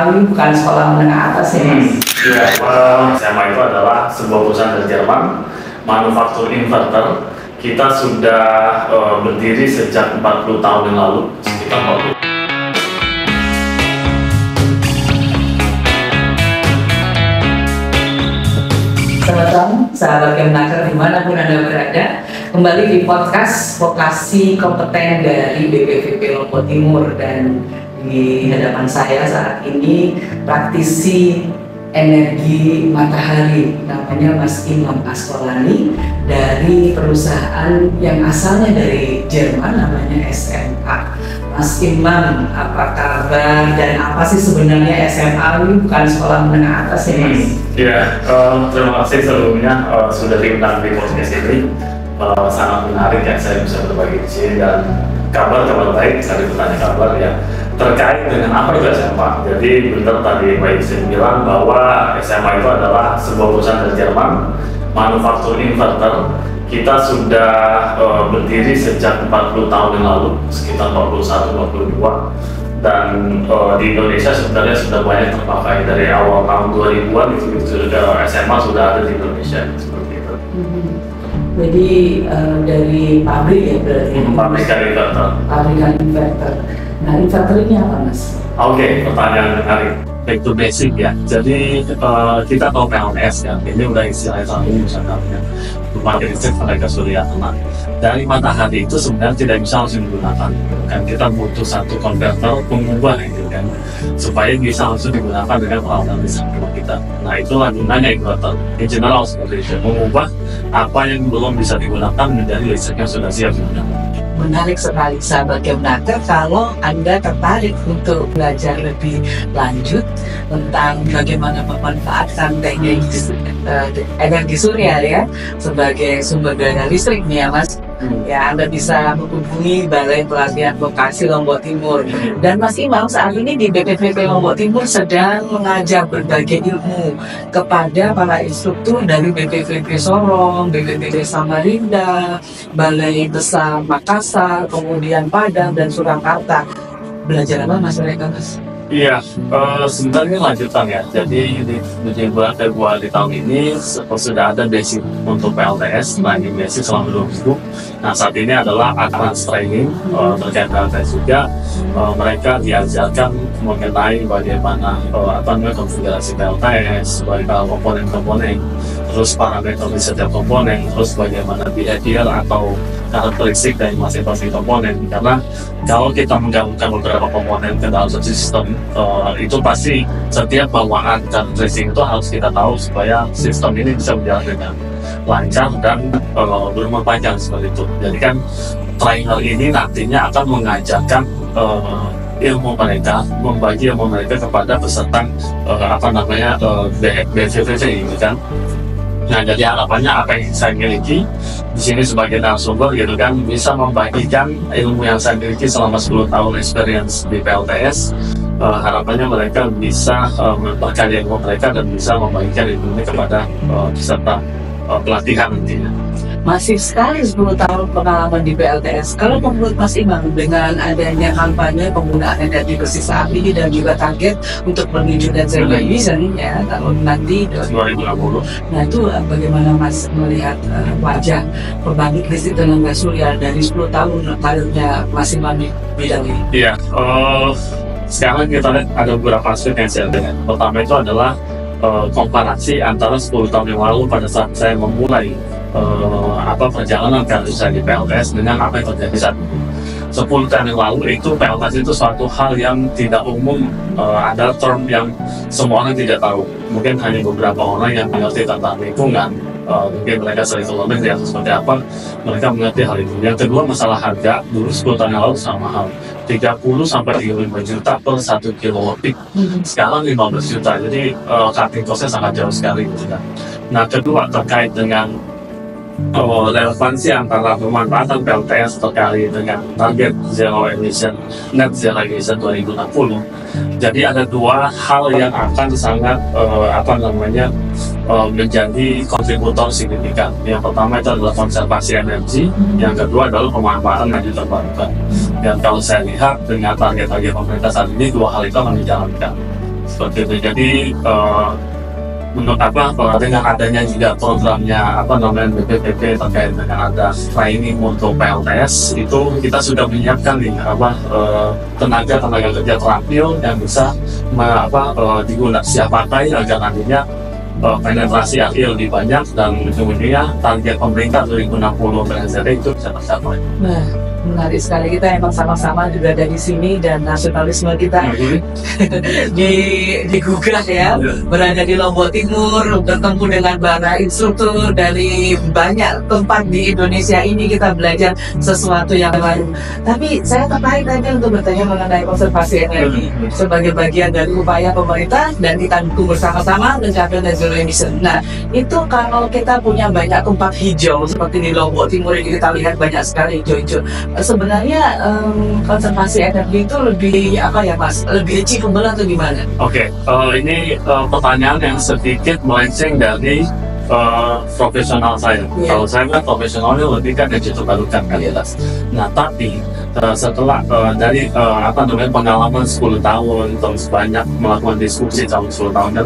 SMA ini bukan sekolah menengah atas ya Mas? Iya, SMA itu adalah sebuah perusahaan dari Jerman, manufaktur inverter. Kita sudah berdiri sejak 40 tahun yang lalu, sekitar 40. Selamat malam, sahabat Kemnaker dimanapun Anda berada. Kembali di podcast Vokasi Kompeten dari BPVP Lombok Timur, dan di hadapan saya saat ini praktisi energi matahari, namanya Mas Imam Askolani dari perusahaan yang asalnya dari Jerman, namanya SMA. Mas Imam, apa kabar dan apa sih sebenarnya SMA ini bukan sekolah menengah atas ya Mas? Iya, terima kasih sebelumnya sudah diundang di podcast ini. Sangat menarik ya saya bisa berbagi di sini, dan kabar baik, tadi bertanya kabar ya terkait dengan apa itu SMA. Jadi benar tadi Mbak Isin bilang bahwa SMA itu adalah sebuah perusahaan dari Jerman, manufaktur inverter. Kita sudah berdiri sejak 40 tahun yang lalu, sekitar 41-42, dan di Indonesia sebenarnya sudah banyak terpakai dari awal tahun 2000-an itu SMA sudah ada di Indonesia seperti itu. Jadi dari pabrik ya berarti? Pabrikan inverter. Pabrikan inverter. Nah, inverter ini apa Mas? Oke, pertanyaan menarik. Back to basic ya. Jadi kita tahu PLTS ya. Ini udah istilahnya satu misalnya pembangkit listrik tenaga surya. Dari matahari itu sebenarnya tidak bisa langsung digunakan. Kan kita butuh satu konverter pengubah gitu kan, supaya bisa langsung digunakan dengan peralatan listrik rumah kita. Nah, itulah gunanya inverter. In general seperti itu, mengubah apa yang belum bisa digunakan menjadi listrik yang sudah siap digunakan. Menarik sekali sahabat Kemnaker. Kalau Anda tertarik untuk belajar lebih lanjut tentang bagaimana memanfaatkan teknik energi surya ya sebagai sumber daya listrik nih ya Mas, ya Anda bisa menghubungi Balai Pelatihan Vokasi Lombok Timur. Dan Mas Imam saat ini di BPVP Lombok Timur sedang mengajar berbagai ilmu kepada para instruktur dari BPVP Sorong, BPVP Samarinda, Balai Besar Makassar, kemudian Padang dan Surakarta. Belajar apa Mas mereka Mas? Iya, sebenarnya lanjutan ya. Jadi di bulan Februari tahun ini sudah ada basic untuk PLTS, training basic selama 2 minggu. Nah, saat ini adalah advance training terkait PLTS juga. Mereka diajarkan mengenai bagaimana konfigurasi PLTS, bagaimana komponen-komponen, terus parameter di setiap komponen, terus bagaimana behavior atau karakteristik dari masing-masing komponen. Karena kalau kita menggabungkan beberapa komponen ke dalam satu sistem, itu pasti setiap bawaan karakteristik itu harus kita tahu supaya sistem ini bisa berjalan dengan lancar dan berumur panjang seperti itu. Jadi kan trainer ini nantinya akan mengajarkan ilmu mereka, membagi ilmu mereka kepada peserta BPVP ini kan. Nah, jadi harapannya apa yang saya miliki di sini sebagai narasumber gitu kan, bisa membagikan ilmu yang saya miliki selama 10 tahun experience di PLTS. Harapannya mereka bisa memperkaya ilmu mereka dan bisa membagikan ilmu ini kepada peserta pelatihan nantinya. Masih sekali 10 tahun pengalaman di PLTS. Kalau menurut Mas Imam, dengan adanya kampanye penggunaan energi bersih saat ini dan juga target untuk menuju net zero emission ya tahun nanti 2050. Nah, itu bagaimana Mas melihat wajah pembangkit listrik tenaga surya dari 10 tahun karirnya Mas Imam di bidang ini? Iya, sekarang kita lihat ada beberapa aspek yang saya lihat. Pertama itu adalah komparasi antara 10 tahun yang lalu pada saat saya memulai perjalanan karir saya di PLTS dengan apa yang terjadi saat ini. 10 tahun yang lalu itu PLTS itu suatu hal yang tidak umum, ada term yang semua orang tidak tahu. Mungkin hanya beberapa orang yang mengerti tentang lingkungan, mungkin mereka sering terlebih di atas seperti apa, mereka mengerti hal itu. Yang kedua, masalah harga. Dulu 10 tahun yang lalu sama hal 30-35 juta per 1 kW peak. Sekarang 15 juta, jadi cutting cost-nya sangat jauh sekali gitu kan. Nah, kedua terkait dengan relevansi antara pemanfaatan PLTS terkait dengan target net zero emission 2060. Jadi ada dua hal yang akan sangat menjadi kontributor signifikan. Yang pertama itu adalah konservasi energi, yang kedua adalah pemanfaatan energi terbarukan. Dan kalau saya lihat dengan target-target pemerintah saat ini, dua hal itu akan dijalankan. seperti itu. Jadi menurut dengan adanya juga programnya BPPT terkait dengan ada training untuk PLTS, itu kita sudah menyiapkan nih tenaga kerja terampil yang bisa digunakan siap pakai agar nantinya penetrasi RI lebih banyak dan ujung-ujungnya target pemerintah 2060 PNZT itu bisa tercapai. Nah, menarik sekali. Kita emang sama-sama juga dari sini dan nasionalisme kita digugah ya, berada di Lombok Timur, bertemu dengan para instruktur dari banyak tempat di Indonesia ini, kita belajar sesuatu yang baru. Tapi saya tertarik tadi untuk bertanya mengenai konservasi energi sebagai bagian dari upaya pemerintah dan kita dukung bersama-sama mencapai net zero emission. Nah, itu kalau kita punya banyak tempat hijau seperti di Lombok Timur ini, kita lihat banyak sekali hijau-hijau. Sebenarnya konservasi energi itu lebih Mas? Lebih achievable atau gimana? Oke, ini pertanyaan yang sedikit melenceng dari profesional saya. Kalau saya kan profesionalnya lebih kan energi terbarukan kan. Nah, tapi setelah dari pengalaman 10 tahun terus banyak melakukan diskusi selama 10 tahun dan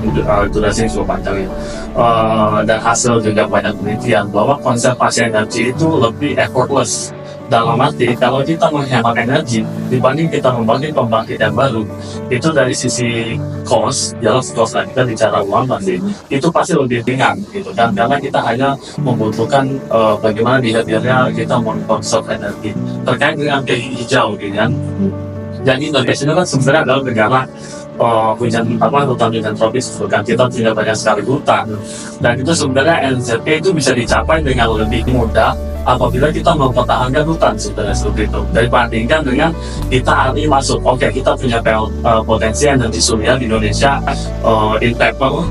durasi cukup panjang ya. Dan hasil juga banyak penelitian bahwa konservasi energi itu lebih effortless. Dalam arti, kalau kita menghemat energi dibanding kita membangun pembangkit yang baru, itu dari sisi cost, jelas cost lah, kita bicara uang pasti, itu pasti lebih ringan gitu kan, karena kita hanya membutuhkan bagaimana behaviornya kita mengkonsumsi energi terkait dengan hijau gitu kan. Jadi Indonesia itu kan sebenarnya adalah negara hutan tropis kan, kita punya banyak sekali hutan, dan itu sebenarnya NZP itu bisa dicapai dengan lebih mudah apabila kita mempertahankan hutan sebenarnya seperti itu, dibandingkan dengan kita RI masuk. Oke, kita punya potensi energi surya di Indonesia in paper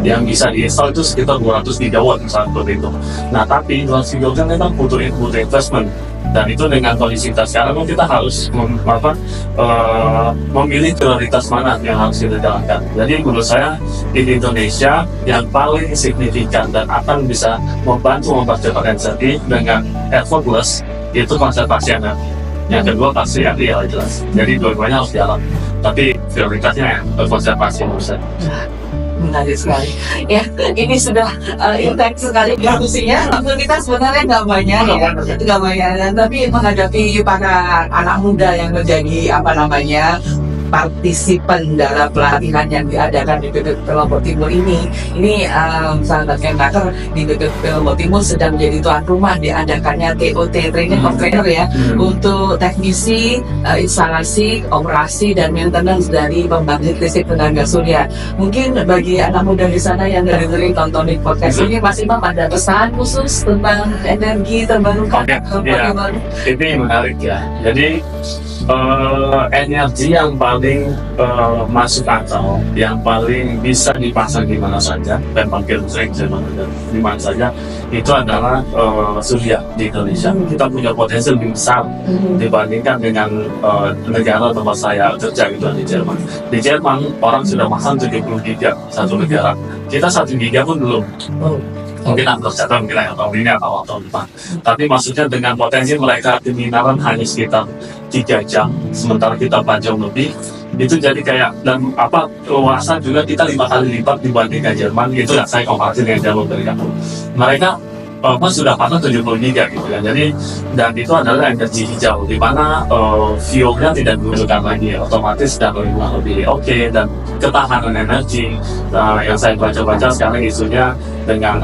yang bisa diinstal itu sekitar 200 gigawatt misalnya seperti itu. Nah, tapi 200 gigawatt kan memang butuh investment, dan itu dengan kondisi kita sekarang kita harus memilih prioritas mana yang harus kita jalankan. Jadi menurut saya di Indonesia yang paling signifikan dan akan bisa membantu mempercepat NZT dengan effortless itu konservasi energi. Yang kedua pasti RI ya jelas. Jadi dua-duanya harus jalan. Tapi prioritasnya konservasi menurut saya. Menarik sekali ya, ini sudah intens sekali diskusinya. Waktu kita sebenarnya nggak banyak tapi menghadapi para anak muda yang menjadi partisipan dalam pelatihan yang diadakan di BPPT Lombok Timur ini sahabat Kemnaker di BPPT Lombok Timur sedang menjadi tuan rumah diadakannya TOT, Training of Trainer ya, untuk teknisi instalasi, operasi dan maintenance dari pembangkit listrik tenaga surya. Mungkin bagi anak muda di sana yang dengerin tontonin podcast ini, Mas Imam ada pesan khusus tentang energi terbarukan? Ini menarik ya. Jadi energi yang paling masuk akal, yang paling bisa dipasang di mana saja, pembangkit listrik di mana saja, itu adalah surya di Indonesia. Kita punya potensi lebih besar dibandingkan dengan negara tempat saya kerja gitu di Jerman. Di Jerman orang sudah masang 70 giga satu negara. Kita 1 giga pun belum. Mungkin tercatat mungkin tahun ini atau tahun depan. Tapi maksudnya dengan potensi mereka keminaran hanya sekitar 3 jam, sementara kita 4 jam lebih, itu jadi kayak, dan luasan juga kita 5 kali lipat dibandingkan Jerman. Itu yang saya komparasi dengan Jerman dari aku. Mereka sudah pasang 70 giga gitu kan. Jadi, dan itu adalah energi hijau di mana fuelnya tidak dibutuhkan lagi, otomatis dan lebih oke, dan ketahanan energi yang saya baca-baca sekarang isunya dengan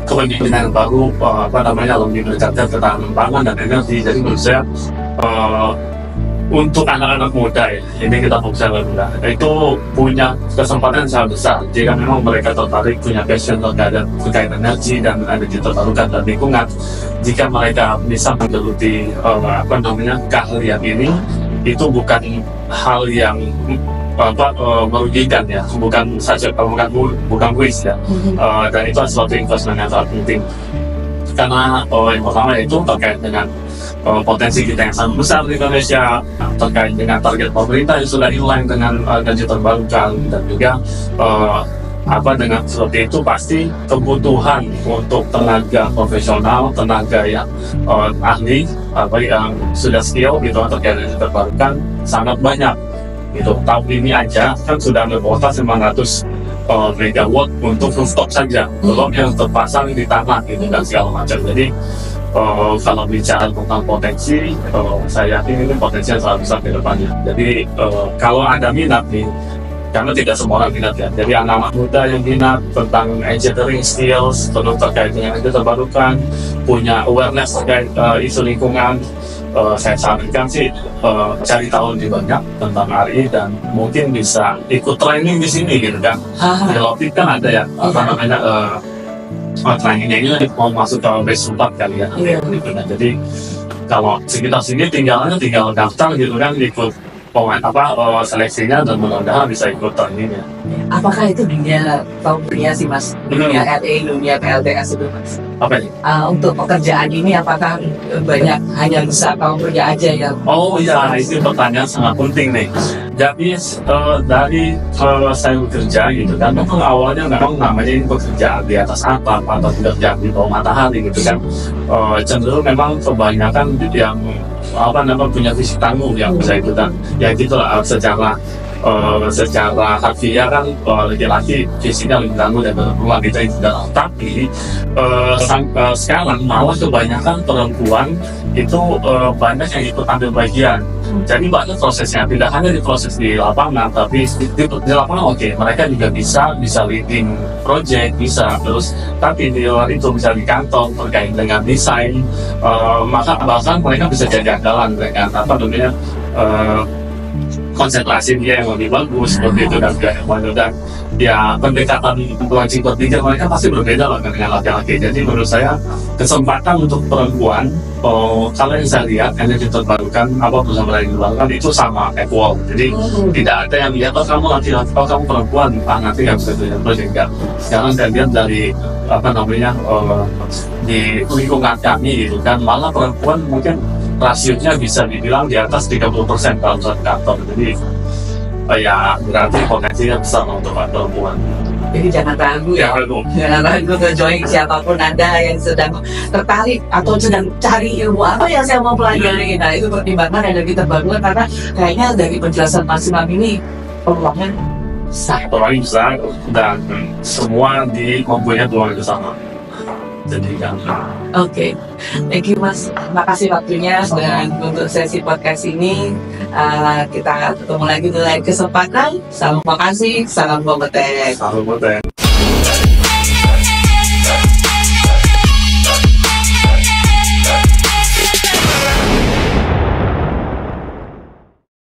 kepemimpinan baru lebih meningkatkan ketahanan pangan dan energi. Jadi menurut saya untuk anak-anak muda ya, ini kita fokuskan lebih muda, itu punya kesempatan sangat besar jika memang mereka tertarik, punya passion terkait energi dan energi terbarukan dan lingkungan. Jika mereka bisa menggeluti keahlian ini, itu bukan hal yang merugikan ya, bukan waste ya, dan itu suatu investment yang sangat penting. Karena yang pertama itu terkait dengan potensi kita yang sangat besar di Indonesia, terkait dengan target pemerintah yang sudah inline dengan energi terbarukan, dan juga dengan seperti itu pasti kebutuhan untuk tenaga profesional, tenaga yang ahli yang sudah skill gitu terkait energi terbarukan sangat banyak. gitu. Tahun ini aja kan sudah ada kuota 900 megawatt untuk rooftop saja, belum yang terpasang di tanah gitu dan segala macam. Jadi kalau bicara tentang potensi, saya yakin ini potensi yang sangat besar ke depannya. Jadi kalau ada minat nih, karena tidak semua orang minat ya. Jadi anak-anak muda yang minat tentang engineering skills, terus terkait dengan energi terbarukan, punya awareness terkait isu lingkungan, saya sarankan sih cari tahu lebih banyak tentang RI dan mungkin bisa ikut training di sini gitu kan. Di Lopik kan ada ya apa namanya trainingnya ini mau masuk ke base 4 kali ya. Jadi kalau sekitar sini tinggal daftar gitu kan, ikut seleksinya dan mudah-mudahan bisa ikut trainingnya. Apakah itu dunia pemberian sih Mas? Dunia RE, dunia PLTS itu Mas? Apa ini? Untuk pekerjaan ini apakah banyak hanya bisa kaum pria aja yang? Oh iya, ini pertanyaan sangat penting nih. Jadi dari saya bekerja gitu kan, memang awalnya memang namanya ini bekerja di atas atap atau bekerja di bawah matahari gitu kan. Cenderung memang kebanyakan yang punya visi tangguh yang bisa itu dan ya gitulah secara harfiah kan laki-laki visinya lebih tangguh dan perempuan itu tidak. Tapi sekarang malah kebanyakan perempuan itu banyak yang ikut ambil bagian. Jadi banyak prosesnya, tidak hanya di proses di lapangan, tapi di lapangan mereka juga bisa leading project, bisa terus, tapi di luar itu bisa di kantor terkait dengan desain, maka bahkan mereka bisa jadi andalan dengan konsentrasi dia yang lebih bagus seperti itu dan ya pendekatan launching berpikir mereka pasti berbeda lah dengan laki-laki. Jadi menurut saya kesempatan untuk perempuan kalau yang saya lihat energi terbarukan perusahaan energi terbarukan itu sama equal. Jadi tidak ada yang lihat kamu laki-laki, kamu perempuan nanti nggak bisa kerja project. Sekarang saya lihat dari di lingkungan kami gitu kan, malah perempuan mungkin rasionya bisa dibilang di atas 30% dalam satu kantor. Jadi ya berarti potensinya besar untuk perempuan. Jadi jangan ragu ya, jangan ragu ke join siapapun Anda yang sedang tertarik atau sedang cari ilmu apa yang saya mau pelajari. Nah itu pertimbangan energi terbarukan karena kayaknya dari penjelasan Mas Imam ini peluangnya besar. Peluangnya besar dan semua mempunyai peluang yang sama. Jadi kan. Oke, thank you Mas. Makasih waktunya dan untuk sesi podcast ini kita ketemu lagi di lain kesempatan. Salam makasih, salam kompeten. Salam kompeten.